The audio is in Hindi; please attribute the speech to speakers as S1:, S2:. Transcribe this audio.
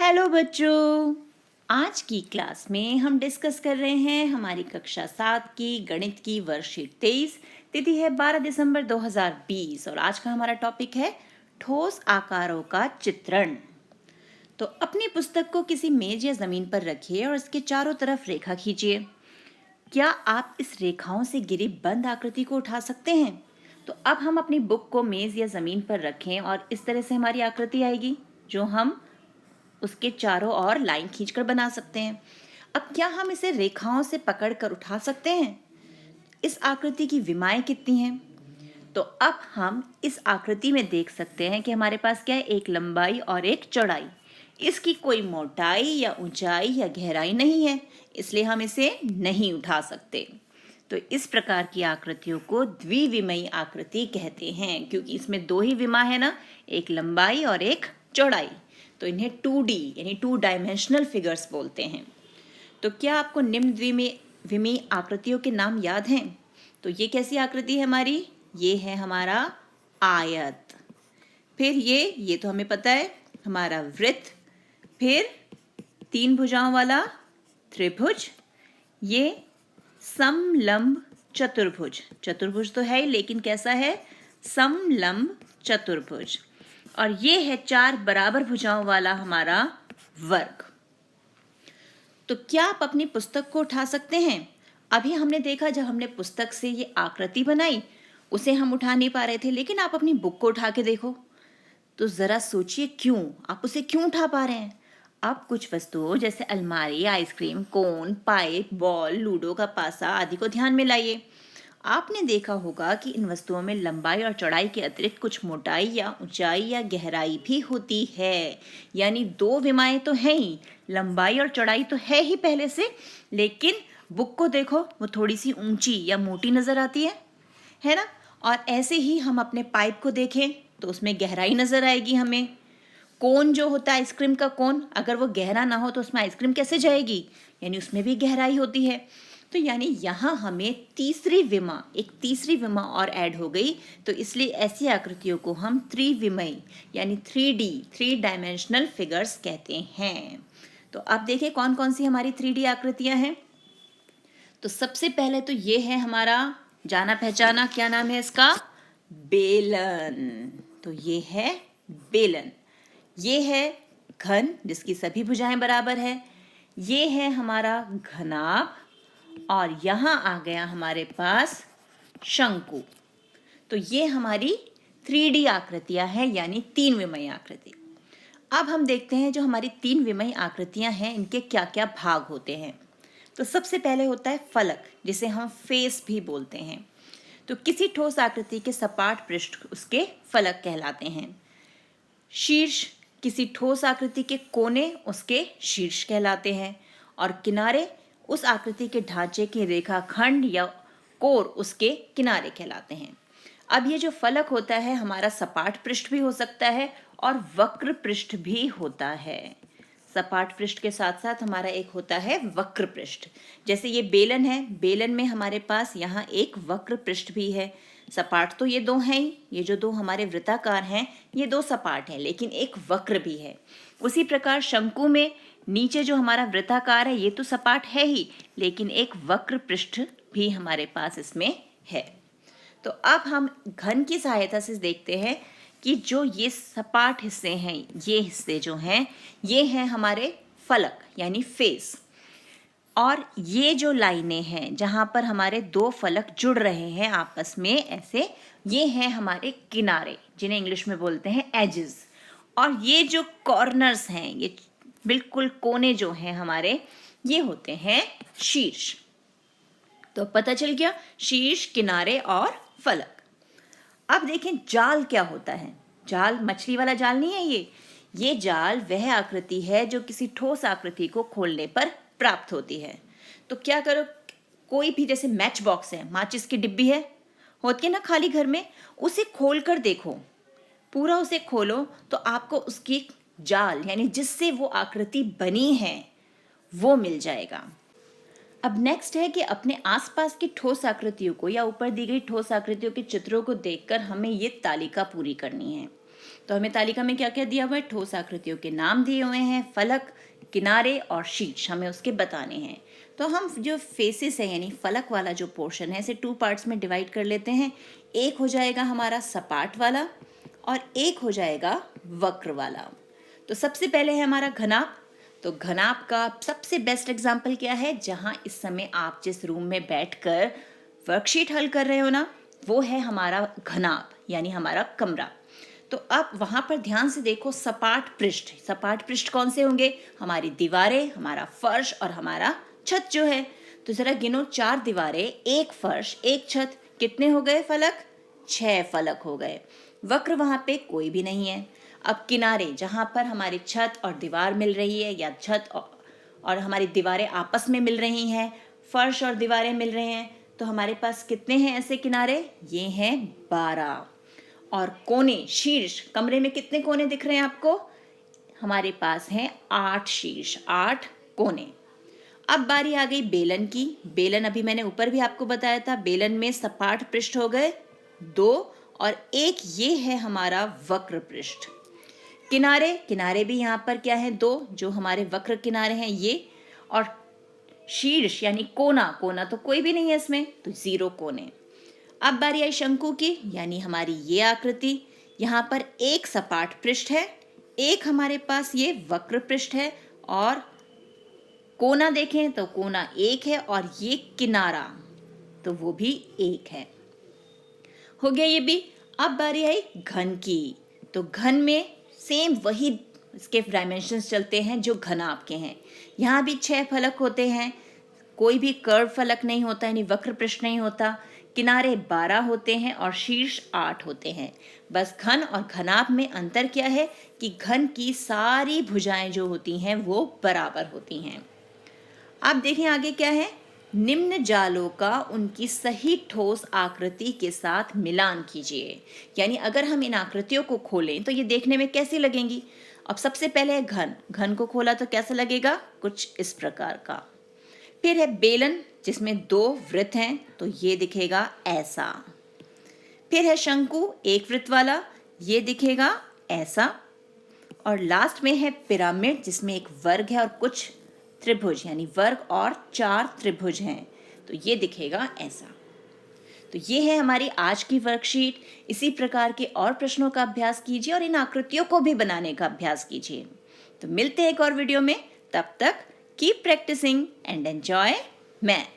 S1: हेलो बच्चों। आज की क्लास में हम डिस्कस कर रहे हैं हमारी कक्षा 7 की गणित की वर्कशीट 23। तिथि है 12 दिसंबर 2020 और आज का हमारा टॉपिक है ठोस आकारों का चित्रण। तो अपनी पुस्तक को किसी मेज या जमीन पर रखिए और इसके चारों तरफ रेखा खींचिए। क्या आप इस रेखाओं से घिरी बंद आकृति को उठा सकते हैं? तो अब हम अपनी बुक को मेज या जमीन पर रखें और इस तरह से हमारी आकृति आएगी जो हम उसके चारों ओर लाइन खींचकर बना सकते हैं। अब क्या हम इसे रेखाओं से पकड़कर उठा सकते हैं? इस आकृति की विमाएं कितनी हैं? तो अब हम इस आकृति में देख सकते हैं कि हमारे पास क्या है, एक लंबाई और एक चौड़ाई। इसकी कोई मोटाई या ऊंचाई या गहराई नहीं है, इसलिए हम इसे नहीं उठा सकते। तो इस प्रकार की आकृतियों को द्विविमीय आकृति कहते हैं, क्योंकि इसमें दो ही विमा है ना, एक लंबाई और एक चौड़ाई। तो इन्हें 2D यानी 2 डायमेंशनल फिगर्स बोलते हैं। तो क्या आपको निम्न द्विविमीय आकृतियों के नाम याद हैं? तो ये कैसी आकृति है हमारी? ये है हमारा आयत। फिर ये तो हमें पता है हमारा वृत्त। फिर 3 भुजाओं वाला त्रिभुज। ये समलंब चतुर्भुज। चतुर्भुज तो है ही, लेकिन कैसा है? समलंब चतुर्भुज। और ये है 4 बराबर भुजाओं वाला हमारा वर्ग। तो क्या आप अपनी पुस्तक को उठा सकते हैं? अभी हमने देखा जब हमने पुस्तक से ये आकृति बनाई उसे हम उठा नहीं पा रहे थे, लेकिन आप अपनी बुक को उठा के देखो तो जरा सोचिए क्यों आप उसे क्यों उठा पा रहे हैं। आप कुछ वस्तुओं जैसे अलमारी, ice cream cone, pipe, ball, ludo का पासा आदि को ध्यान में लाइए। आपने देखा होगा कि इन वस्तुओं में लंबाई और चौड़ाई के अतिरिक्त कुछ मोटाई या ऊंचाई या गहराई भी होती है। यानी 2 विमाएं तो हैं ही, लंबाई और चौड़ाई तो है ही पहले से, लेकिन बुक को देखो वो थोड़ी सी ऊंची या मोटी नजर आती है ना। और ऐसे ही हम अपने पाइप को देखें तो उसमें गहराई नजर आएगी हमें। कोन जो होता है आइसक्रीम का कोन, अगर वो गहरा ना हो तो उसमें आइसक्रीम कैसे जाएगी? यानी उसमें भी गहराई होती है। तो यानी यहाँ हमें एक तीसरी विमा और ऐड हो गई। तो इसलिए ऐसी आकृतियों को हम त्रिविमीय यानी 3D 3 डायमेंशनल फिगर्स कहते हैं। तो अब देखिए कौन कौन सी हमारी 3D आकृतियां हैं। तो सबसे पहले तो ये है हमारा जाना पहचाना, क्या नाम है इसका? बेलन। तो ये है बेलन। ये है घन जिसकी सभी भुजाएं बराबर है। ये है हमारा घनाभ और यहाँ आ गया हमारे पास शंकु। तो ये हमारी 3D आकृतियां हैं यानी 3 विमीय आकृति। अब हम देखते हैं जो हमारी 3 विमीय आकृतियां हैं इनके क्या क्या भाग होते हैं। तो सबसे पहले होता है फलक, जिसे हम फेस भी बोलते हैं। तो किसी ठोस आकृति के सपाट पृष्ठ उसके फलक कहलाते हैं। शीर्ष किसी ठोस आकृति के कोने उसके शीर्ष कहलाते हैं और किनारे उस आकृति के ढांचे के रेखाखंड या कोर उसके किनारे कहलाते हैं। अब ये जो फलक होता है हमारा सपाट पृष्ठ भी हो सकता है और वक्र पृष्ठ भी होता है। सपाट पृष्ठ के साथ साथ हमारा एक होता है वक्र पृष्ठ। जैसे ये बेलन है, बेलन में हमारे पास यहाँ एक वक्र पृष्ठ भी है। सपाट तो ये 2 हैं ही, ये जो 2 हमारे वृत्ताकार हैं ये 2 सपाट हैं, लेकिन एक वक्र भी है। उसी प्रकार शंकु में नीचे जो हमारा वृत्ताकार है ये तो सपाट है ही, लेकिन एक वक्र पृष्ठ भी हमारे पास इसमें है। तो अब हम घन की सहायता से देखते हैं कि जो ये सपाट हिस्से हैं, ये हिस्से जो हैं ये हैं हमारे फलक यानी फेस। और ये जो लाइनें हैं जहाँ पर हमारे 2 फलक जुड़ रहे हैं आपस में ऐसे, ये हैं हमारे किनारे जिन्हें इंग्लिश में बोलते हैं एजेस। और ये जो कॉर्नर्स हैं, ये बिल्कुल कोने जो हैं हमारे, ये होते हैं शीर्ष। तो पता चल गया शीर्ष, किनारे और फलक। अब देखें जाल क्या होता है। जाल मछली वाला जाल नहीं है ये जाल वह आकृति है जो किसी ठोस आकृति को खोलने पर प्राप्त होती है। तो क्या करो, कोई भी जैसे मैच बॉक्स है, माचिस की डिब्बी है, होती है ना खाली घर में, उसे खोल कर देखो, पूरा उसे खोलो तो आपको उसकी जाल यानी जिससे वो आकृति बनी है वो मिल जाएगा। अब नेक्स्ट है कि अपने आसपास की ठोस आकृतियों को या ऊपर दी गई ठोस आकृतियों के चित्रों को देखकर हमें ये तालिका पूरी करनी है। तो हमें तालिका में क्या क्या दिया हुआ है, ठोस आकृतियों के नाम दिए हुए हैं, फलक, किनारे और शीर्ष हमें उसके बताने हैं। तो हम जो फेसिस है यानी फलक वाला जो पोर्शन है इसे 2 पार्ट्स में डिवाइड कर लेते हैं। एक हो जाएगा हमारा सपाट वाला और एक हो जाएगा वक्र वाला। तो सबसे पहले है हमारा घनाप। तो घनाप का सबसे बेस्ट एग्जाम्पल क्या है, जहां इस समय आप जिस रूम में बैठकर वर्कशीट हल कर रहे हो ना, वो है हमारा घनाप यानी हमारा कमरा। तो अब वहां पर ध्यान से देखो, सपाट पृष्ठ, सपाट पृष्ठ कौन से होंगे, हमारी दीवारें, हमारा फर्श और हमारा छत जो है। तो जरा गिनो, 4 दीवारें, एक फर्श, एक छत, कितने हो गए फलक, 6 फलक हो गए। वक्र वहां पे कोई भी नहीं है। अब किनारे, जहां पर हमारी छत और दीवार मिल रही है या छत और हमारी दीवारें आपस में मिल रही हैं, फर्श और दीवारें मिल रहे हैं, तो हमारे पास कितने हैं ऐसे किनारे, ये हैं 12। और कोने, शीर्ष, कमरे में कितने कोने दिख रहे हैं आपको, हमारे पास हैं 8 शीर्ष, 8 कोने। अब बारी आ गई बेलन की। बेलन अभी मैंने ऊपर भी आपको बताया था, बेलन में सपाट पृष्ठ हो गए 2 और एक ये है हमारा वक्र पृष्ठ। किनारे, किनारे भी यहाँ पर क्या है 2, जो हमारे वक्र किनारे हैं ये, और शीर्ष यानी कोना, कोना तो कोई भी नहीं है इसमें, तो 0 कोने। अब बारी आई शंकु की, यानी हमारी ये आकृति। यहाँ पर एक सपाट पृष्ठ है, एक हमारे पास ये वक्र पृष्ठ है, और कोना देखें तो कोना एक है और ये किनारा तो वो भी एक है। हो गया ये भी। अब बारी आई घन की। तो घन में सेम वही इसके डायमेंशंस चलते हैं जो घनाप के हैं। यहाँ भी 6 फलक होते हैं, कोई भी कर्व फलक नहीं होता यानी वक्र पृष्ठ नहीं होता। किनारे 12 होते हैं और शीर्ष 8 होते हैं। बस घन और घनाप में अंतर क्या है कि घन की सारी भुजाएं जो होती हैं वो बराबर होती हैं। अब देखें आगे क्या है, निम्न जालों का उनकी सही ठोस आकृति के साथ मिलान कीजिए। यानी अगर हम इन आकृतियों को खोलें तो ये देखने में कैसी लगेंगी। अब सबसे पहले है घन, घन को खोला तो कैसा लगेगा, कुछ इस प्रकार का। फिर है बेलन जिसमें 2 वृत्त हैं, तो ये दिखेगा ऐसा। फिर है शंकु, एक वृत्त वाला, ये दिखेगा ऐसा। और लास्ट में है पिरामिड जिसमें एक वर्ग है और कुछ त्रिभुज, यानी वर्ग और 4 त्रिभुज हैं, तो ये दिखेगा ऐसा। तो ये है हमारी आज की वर्कशीट। इसी प्रकार के और प्रश्नों का अभ्यास कीजिए और इन आकृतियों को भी बनाने का अभ्यास कीजिए। तो मिलते हैं एक और वीडियो में, तब तक keep practising and enjoy math.